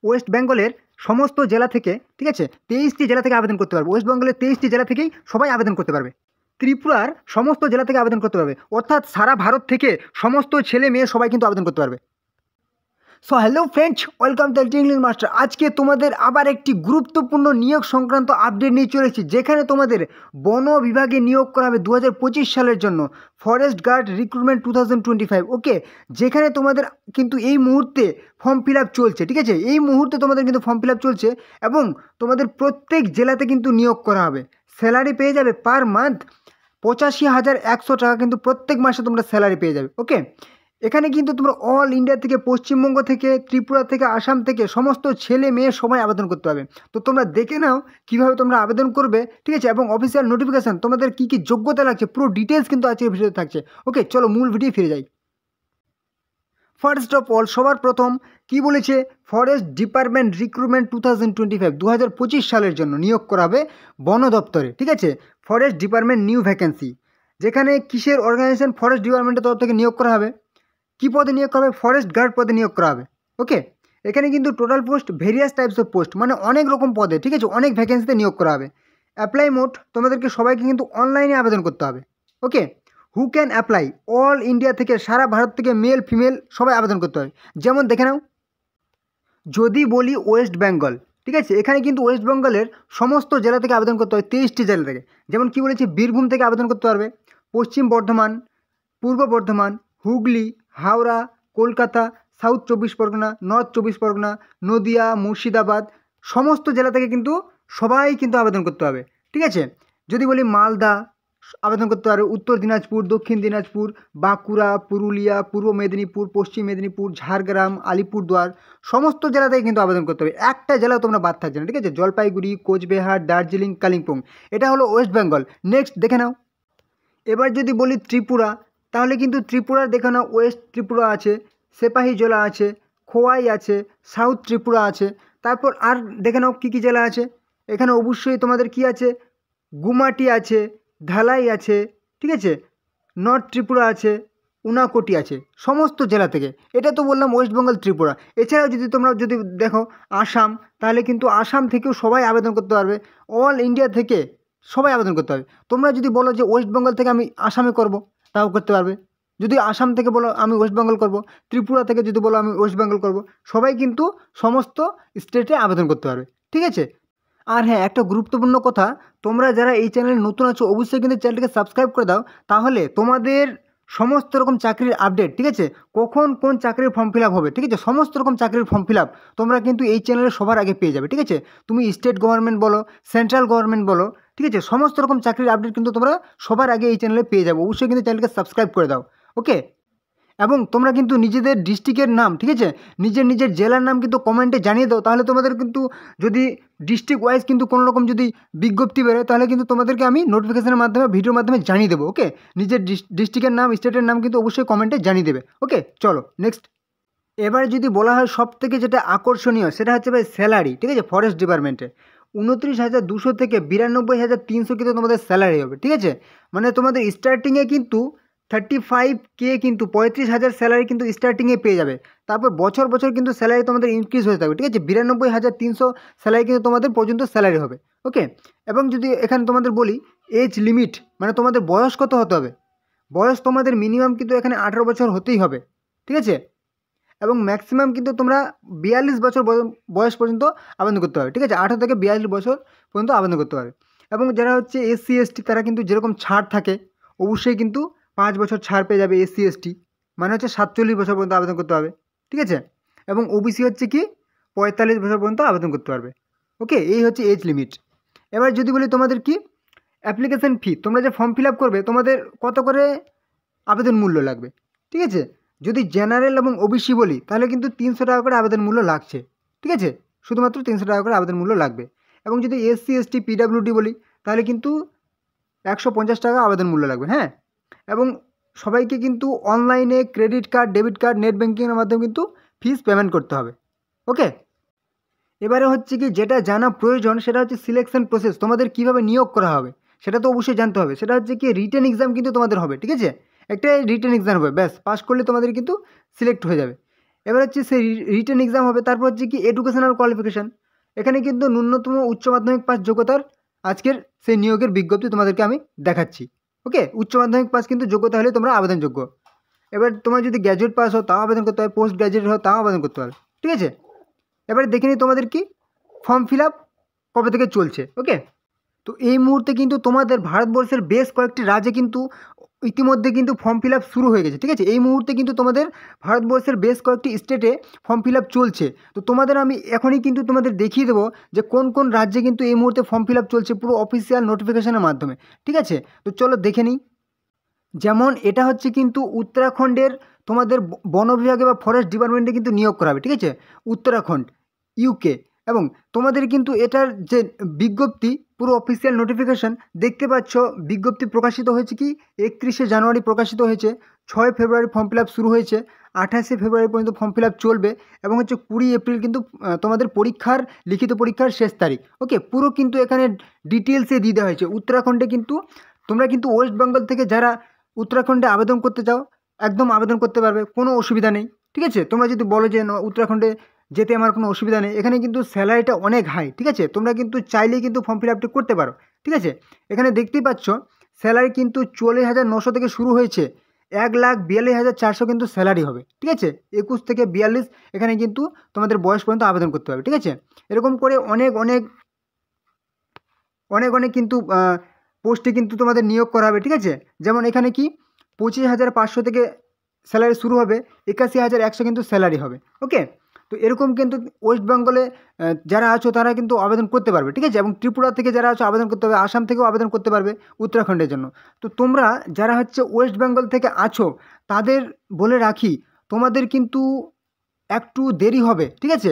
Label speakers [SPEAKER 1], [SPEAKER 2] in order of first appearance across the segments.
[SPEAKER 1] West বেঙ্গলের সমস্ত জেলা থেকে, ঠিক আছে, 23টি জেলা থেকে আবেদন করতে পারবে। ওয়েস্ট বেঙ্গলের 23টি জেলা থেকেই সবাই আবেদন করতে পারবে। ত্রিপুরার সমস্ত জেলা থেকে আবেদন করতে পারবে, অর্থাৎ সারা ভারত থেকে সমস্ত ছেলে মেয়ে সবাই কিন্তু আবেদন করতে পারবে। So hello friends, welcome to English master. আজকে তোমাদের আবার একটি গুরুত্বপূর্ণ নিয়োগ সংক্রান্ত আপডেট নিয়ে চলে এসেছি, যেখানে তোমাদের বন বিভাগে নিয়োগ করা হবে 2025 সালের জন্য ফরেস্ট গার্ড রিক্রুটমেন্ট 2025। ওকে, যেখানে তোমাদের কিন্তু এই মুহূর্তে ফর্ম ফিল আপ চলছে, ঠিক আছে, এই মুহূর্তে তোমাদের কিন্তু ফর্ম ফিল আপ চলছে এবং তোমাদের প্রত্যেক জেলাতে কিন্তু নিয়োগ করা হবে। স্যালারি পেয়ে যাবে পার মান্থ 85,100 টাকা, কিন্তু প্রত্যেক মাসে তোমরা স্যালারি পেয়ে যাবে। ওকে, এখানে কিন্তু তোমরা অল ইন্ডিয়া থেকে, পশ্চিমবঙ্গ থেকে, ত্রিপুরা থেকে, আসাম থেকে সমস্ত ছেলে মেয়ে সবাই আবেদন করতে হবে। তো তোমরা দেখে নাও কীভাবে তোমরা আবেদন করবে, ঠিক আছে, এবং অফিসিয়াল নোটিফিকেশান তোমাদের কী কী যোগ্যতা লাগছে পুরো ডিটেলস কিন্তু আজকের ভিডিওতে থাকছে। ওকে, চলো মূল ভিডিও ফিরে যাই। ফার্স্ট অফ অল, সবার প্রথম কি বলেছে, ফরেস্ট ডিপার্টমেন্ট রিক্রুটমেন্ট 2025, 2025 সালের জন্য নিয়োগ করা হবে বন দপ্তরে, ঠিক আছে, ফরেস্ট ডিপার্টমেন্ট নিউ ভ্যাকেন্সি। যেখানে কিসের অর্গানাইজেশন, ফরেস্ট ডিপার্টমেন্টের তরফ থেকে নিয়োগ করা হবে। কী পদে নিয়োগ করা হবে? ফরেস্ট গার্ড পদে নিয়োগ করা হবে। ওকে, এখানে কিন্তু total post various types of post, মানে অনেক রকম পদে, ঠিক আছে, অনেক ভ্যাকেন্সিতে নিয়োগ করা হবে। অ্যাপ্লাই মোড, তোমাদেরকে সবাইকে কিন্তু অনলাইনে আবেদন করতে হবে। Okay, who can apply, all India থেকে, সারা ভারত থেকে মেল ফিমেল সবাই আবেদন করতে হবে। যেমন দেখে নাও, যদি বলি ওয়েস্ট বেঙ্গল, ঠিক আছে, এখানে কিন্তু ওয়েস্ট বেঙ্গলের সমস্ত জেলা থেকে আবেদন করতে হবে, 23টি জেলা থেকে। যেমন কি বলেছি, বীরভূম থেকে আবেদন করতে পারবে, পশ্চিম বর্ধমান, পূর্ব বর্ধমান, হুগলি, হাওড়া, কলকাতা, সাউথ 24 পরগনা, নর্থ 24 পরগনা, নদিয়া, মুর্শিদাবাদ, সমস্ত জেলা থেকে কিন্তু সবাই কিন্তু আবেদন করতে হবে, ঠিক আছে। যদি বলি মালদা আবেদন করতে পারবে, উত্তর দিনাজপুর, দক্ষিণ দিনাজপুর, বাঁকুড়া, পুরুলিয়া, পূর্ব মেদিনীপুর, পশ্চিম মেদিনীপুর, ঝাড়গ্রাম, আলিপুরদুয়ার, সমস্ত জেলা থেকে কিন্তু আবেদন করতে হবে। একটা জেলাও তোমরা বাদ থাকছে না, ঠিক আছে, জলপাইগুড়ি, কোচবিহার, দার্জিলিং, কালিম্পং, এটা হলো ওয়েস্ট বেঙ্গল। নেক্সট দেখে নাও, এবার যদি বলি ত্রিপুরা, তাহলে কিন্তু ত্রিপুরার দেখে নাও, ওয়েস্ট ত্রিপুরা আছে, সেপাহীজলা আছে, খোয়াই আছে, সাউথ ত্রিপুরা আছে। তারপর আর দেখে নাও কী কী জেলা আছে। এখানে অবশ্যই তোমাদের কি আছে, গুমাটি আছে, ধালাই আছে, ঠিক আছে, নর্থ ত্রিপুরা আছে, উনাকোটি আছে, সমস্ত জেলা থেকে। এটা তো বললাম ওয়েস্ট বেঙ্গল, ত্রিপুরা। এছাড়াও যদি তোমরা যদি দেখো আসাম, তাহলে কিন্তু আসাম থেকেও সবাই আবেদন করতে পারবে, অল ইন্ডিয়া থেকে সবাই আবেদন করতে হবে। তোমরা যদি বলো যে ওয়েস্ট বেঙ্গল থেকে আমি আসামে করব, তাও করতে পারবে। যদি আসাম থেকে বলো আমি ওয়েস্ট বেঙ্গল করব, ত্রিপুরা থেকে যদি বলো আমি ওয়েস্ট বেঙ্গল করব, সবাই কিন্তু সমস্ত স্টেটে আবেদন করতে পারবে, ঠিক আছে। আর হ্যাঁ, একটা গুরুত্বপূর্ণ কথা, তোমরা যারা এই চ্যানেলে নতুন আছো অবশ্যই কিন্তু চ্যানেলটিকে সাবস্ক্রাইব করে দাও, তাহলে তোমাদের সমস্ত রকম চাকরির আপডেট, ঠিক আছে, কখন কোন চাকরির ফর্ম ফিল আপ হবে, ঠিক আছে, সমস্ত রকম চাকরির ফর্ম ফিল আপ তোমরা কিন্তু এই চ্যানেলে সবার আগে পেয়ে যাবে, ঠিক আছে। তুমি স্টেট গভর্নমেন্ট বলো, সেন্ট্রাল গভর্নমেন্ট বলো, ঠিক আছে, সমস্ত রকম চাকরির আপডেট কিন্তু তোমরা সবার আগে এই চ্যানেলে পেয়ে যাবে। অবশ্যই কিন্তু চ্যানেলকে সাবস্ক্রাইব করে দাও। ওকে, এবং তোমরা কিন্তু নিজেদের ডিস্ট্রিক্টের নাম, ঠিক আছে, নিজের নিজের জেলার নাম কিন্তু কমেন্টে জানিয়ে দাও, তাহলে তোমাদের কিন্তু যদি ডিস্ট্রিক্ট ওয়াইজ কিন্তু কোনো রকম যদি বিজ্ঞপ্তি বেরোয়, তাহলে কিন্তু তোমাদেরকে আমি নোটিফিকেশনের মাধ্যমে, ভিডিওর মাধ্যমে জানিয়ে দেবো। ওকে, নিজের ডিস্ট্রিক্টের নাম, স্টেটের নাম কিন্তু অবশ্যই কমেন্টে জানিয়ে দেবে। ওকে, চলো নেক্সট। এবার যদি বলা হয় সব থেকে যেটা আকর্ষণীয়, সেটা হচ্ছে ভাই স্যালারি, ঠিক আছে, ফরেস্ট ডিপার্টমেন্টে 29,200 থেকে 92,300 কিন্তু তোমাদের স্যালারি হবে, ঠিক আছে। মানে তোমাদের স্টার্টিংয়ে কিন্তু 35K, কিন্তু 35,000 স্যালারি কিন্তু স্টার্টিংয়ে পেয়ে যাবে। তারপর বছর বছর কিন্তু স্যালারি তোমাদের ইনক্রিজ হতে থাকবে, ঠিক আছে, 92,300 স্যালারি কিন্তু তোমাদের পর্যন্ত স্যালারি হবে। ওকে, এবং যদি এখানে তোমাদের বলি এজ লিমিট, মানে তোমাদের বয়স কত হতে হবে, বয়স তোমাদের মিনিমাম কিন্তু এখানে 18 বছর হতেই হবে, ঠিক আছে, এবং ম্যাক্সিমাম কিন্তু তোমরা 42 বছর বয়স পর্যন্ত আবেদন করতে হবে, ঠিক আছে, 18 থেকে 42 বছর পর্যন্ত আবেদন করতে পারবে। এবং যারা হচ্ছে SC ST, তারা কিন্তু যেরকম ছাড় থাকে, অবশ্যই কিন্তু 5 বছর ছাড় পেয়ে যাবে SC ST, মানে হচ্ছে 47 বছর পর্যন্ত আবেদন করতে হবে, ঠিক আছে। এবং OBC হচ্ছে কি 45 বছর পর্যন্ত আবেদন করতে পারবে। ওকে, এই হচ্ছে এজ লিমিট। এবার যদি বলি তোমাদের কি অ্যাপ্লিকেশন ফি, তোমরা যে ফর্ম ফিল আপ করবে তোমাদের কত করে আবেদন মূল্য লাগবে, ঠিক আছে। যদি জেনারেল এবং OBC বলি, তাহলে কিন্তু 300 টাকা করে আবেদন মূল্য লাগছে, ঠিক আছে, শুধুমাত্র 300 টাকা করে আবেদন মূল্য লাগবে। এবং যদি SC ST PWD বলি, তাহলে কিন্তু 150 টাকা আবেদন মূল্য লাগবে। হ্যাঁ, এবং সবাইকে কিন্তু অনলাইনে credit card, debit card, net ব্যাঙ্কিংয়ের মাধ্যমে কিন্তু ফিস পেমেন্ট করতে হবে। ওকে, এবারে হচ্ছে কি যেটা জানা প্রয়োজন, সেটা হচ্ছে সিলেকশন প্রসেস, তোমাদের কীভাবে নিয়োগ করা হবে সেটা তো অবশ্যই জানতে হবে। সেটা হচ্ছে কি রিটেন এক্সাম কিন্তু তোমাদের হবে, ঠিক আছে, একটা রিটেন এক্সাম হবে, ব্যাস পাস করলে তোমাদের কিন্তু সিলেক্ট হয়ে যাবে। এবার হচ্ছে সেই রিটেন এক্সাম হবে, তারপর হচ্ছে কি এডুকেশনাল কোয়ালিফিকেশান। এখানে কিন্তু ন্যূনতম উচ্চ মাধ্যমিক পাস যোগ্যতার আজকের সেই নিয়োগের বিজ্ঞপ্তি তোমাদেরকে আমি দেখাচ্ছি। ওকে, উচ্চ মাধ্যমিক পাস কিন্তু যোগ্যতা হলে তোমরা আবেদনযোগ্য। এবার তোমরা যদি গ্র্যাজুয়েট পাস হও তাও আবেদন করতে হবে, পোস্ট গ্র্যাজুয়েট হও তাও আবেদন করতে হবে, ঠিক আছে। এবারে দেখে নিই তোমাদের কি ফর্ম ফিল আপ কবে থেকে চলছে। ওকে, তো এই মুহূর্তে কিন্তু তোমাদের ভারতবর্ষের বেশ কয়েকটি রাজ্যে কিন্তু ইতিমধ্যে কিন্তু ফর্ম ফিল আপ শুরু হয়ে গেছে, ঠিক আছে। এই মুহূর্তে কিন্তু তোমাদের ভারতবর্ষের বেশ কয়েকটি স্টেটে ফর্ম ফিল আপ চলছে। তো তোমাদের আমি এখনই কিন্তু তোমাদের দেখিয়ে দেবো যে কোন কোন রাজ্যে কিন্তু এই মুহূর্তে ফর্ম ফিল আপ চলছে পুরো অফিসিয়াল নোটিফিকেশনের মাধ্যমে, ঠিক আছে। তো চলো দেখে নিই। যেমন এটা হচ্ছে কিন্তু উত্তরাখণ্ডের তোমাদের বন বিভাগে বা ফরেস্ট ডিপার্টমেন্টে কিন্তু নিয়োগ করা হবে, ঠিক আছে, উত্তরাখণ্ড, ইউকে। এবং তোমাদের কিন্তু এটার যে বিজ্ঞপ্তি পুরো অফিসিয়াল নোটিফিকেশান দেখতে পাচ্ছ, বিজ্ঞপ্তি প্রকাশিত হয়েছে কি 31শে জানুয়ারি প্রকাশিত হয়েছে, 6 ফেব্রুয়ারি ফর্ম ফিল আপ শুরু হয়েছে, 28শে ফেব্রুয়ারি পর্যন্ত ফর্ম ফিল আপ চলবে এবং হচ্ছে 20 এপ্রিল কিন্তু তোমাদের পরীক্ষার লিখিত পরীক্ষার শেষ তারিখ। ওকে, পুরো কিন্তু এখানে ডিটেলসে দিয়ে দেওয়া হয়েছে। উত্তরাখণ্ডে কিন্তু তোমরা কিন্তু ওয়েস্ট বেঙ্গল থেকে যারা উত্তরাখণ্ডে আবেদন করতে চাও একদম আবেদন করতে পারবে, কোনো অসুবিধা নেই, ঠিক আছে। তোমরা যদি বলো যে উত্তরাখণ্ডে যেতে আমার কোনো অসুবিধা নেই, এখানে কিন্তু স্যালারিটা অনেক হাই, ঠিক আছে। তোমরা কিন্তু চাইলেই কিন্তু ফর্ম ফিল আপটি করতে পারো, ঠিক আছে। এখানে দেখতেই পাচ্ছ স্যালারি কিন্তু 44,900 থেকে শুরু হয়েছে, 1,42,400 কিন্তু স্যালারি হবে, ঠিক আছে। 21 থেকে 42 এখানে কিন্তু তোমাদের বয়স পর্যন্ত আবেদন করতে হবে, ঠিক আছে। এরকম করে অনেক অনেক অনেক অনেক কিন্তু পোস্টে কিন্তু তোমাদের নিয়োগ করা হবে, ঠিক আছে। যেমন এখানে কি 25,500 থেকে স্যালারি শুরু হবে, 81,100 কিন্তু স্যালারি হবে। ওকে, তো এরকম কিন্তু ওয়েস্ট বেঙ্গলে যারা আছো তারা কিন্তু আবেদন করতে পারবে, ঠিক আছে। এবং ত্রিপুরা থেকে যারা আছো আবেদন করতে হবে, আসাম থেকেও আবেদন করতে পারবে উত্তরাখণ্ডের জন্য। তো তোমরা যারা হচ্ছে ওয়েস্ট বেঙ্গল থেকে আছো তাদের বলে রাখি তোমাদের কিন্তু একটু দেরি হবে, ঠিক আছে।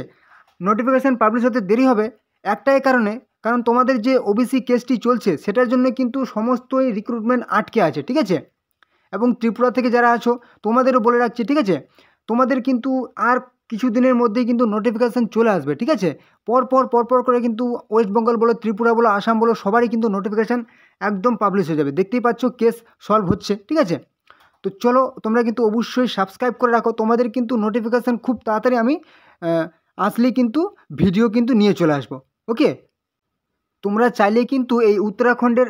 [SPEAKER 1] নোটিফিকেশান পাবলিশ হতে দেরি হবে একটাই কারণে, কারণ তোমাদের যে ওবিসি কেসটি চলছে সেটার জন্য কিন্তু সমস্তই রিক্রুটমেন্ট আটকে আছে, ঠিক আছে। এবং ত্রিপুরা থেকে যারা আছো তোমাদেরও বলে রাখছি, ঠিক আছে, তোমাদের কিন্তু আর কিছু দিনের মধ্যেই কিন্তু নোটিফিকেশান চলে আসবে, ঠিক আছে। পরপর করে কিন্তু ওয়েস্ট বেঙ্গল বলো, ত্রিপুরা বলো, আসাম বলো, সবারই কিন্তু নোটিফিকেশান একদম পাবলিশ হয়ে যাবে। দেখতেই পাচ্ছ কেস সলভ হচ্ছে, ঠিক আছে। তো চলো তোমরা কিন্তু অবশ্যই সাবস্ক্রাইব করে রাখো, তোমাদের কিন্তু নোটিফিকেশান খুব তাড়াতাড়ি আমি আসলেই কিন্তু ভিডিও কিন্তু নিয়ে চলে আসবো। ওকে, তোমরা চাইলে কিন্তু এই উত্তরাখণ্ডের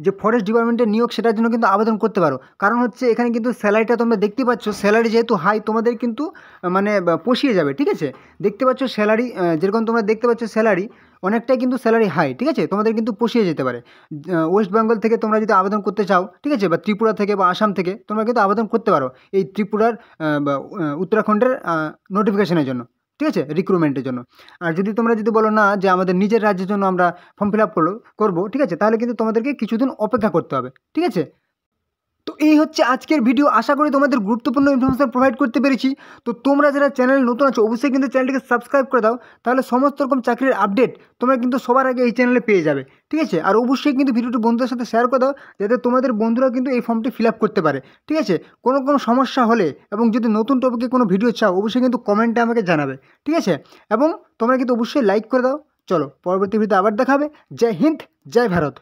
[SPEAKER 1] যে ফরেস্ট ডিপার্টমেন্টের নিয়োগ সেটার জন্য কিন্তু আবেদন করতে পারো। কারণ হচ্ছে এখানে কিন্তু স্যালারিটা তোমরা দেখতে পাচ্ছ, স্যালারি যেহেতু হাই তোমাদের কিন্তু মানে পুষিয়ে যাবে, ঠিক আছে। দেখতে পাচ্ছ স্যালারি যেরকম তোমরা দেখতে পাচ্ছ স্যালারি অনেকটাই কিন্তু স্যালারি হাই, ঠিক আছে, তোমাদের কিন্তু পুষিয়ে যেতে পারে। ওয়েস্ট বেঙ্গল থেকে তোমরা যদি আবেদন করতে চাও, ঠিক আছে, বা ত্রিপুরা থেকে বা আসাম থেকে তোমরা কিন্তু আবেদন করতে পারো এই ত্রিপুরার বা উত্তরাখণ্ডের নোটিফিকেশনের জন্য, ঠিক আছে, রিক্রুটমেন্টের জন্য। আর যদি তোমরা যদি বলো না যে আমাদের নিজের রাজ্যের জন্য আমরা ফর্ম ফিল আপ করবো, ঠিক আছে, তাহলে কিন্তু তোমাদেরকে কিছুদিন অপেক্ষা করতে হবে, ঠিক আছে। তো এই হচ্ছে আজকের ভিডিও, আশা করি তোমাদের গুরুত্বপূর্ণ ইনফরমেশন প্রোভাইড করতে পেরেছি। তো তোমরা যারা চ্যানেলে নতুন আছো অবশ্যই কিন্তু চ্যানেলটিকে সাবস্ক্রাইব করে দাও, তাহলে সমস্ত রকম চাকরির আপডেট তোমরা কিন্তু সবার আগে এই চ্যানেলে পেয়ে যাবে, ঠিক আছে। আর অবশ্যই কিন্তু ভিডিওটি বন্ধুদের সাথে শেয়ার করে দাও যাতে তোমাদের বন্ধুরা কিন্তু এই ফর্মটি ফিল আপ করতে পারে, ঠিক আছে। কোনো সমস্যা হলে এবং যদি নতুন টপিকে কোনো ভিডিও চাও অবশ্যই কিন্তু কমেন্টে আমাকে জানাবে, ঠিক আছে। এবং তোমরা কিন্তু অবশ্যই লাইক করে দাও। চলো পরবর্তী ভিডিওতে আবার দেখাবে। জয় হিন্দ, জয় ভারত।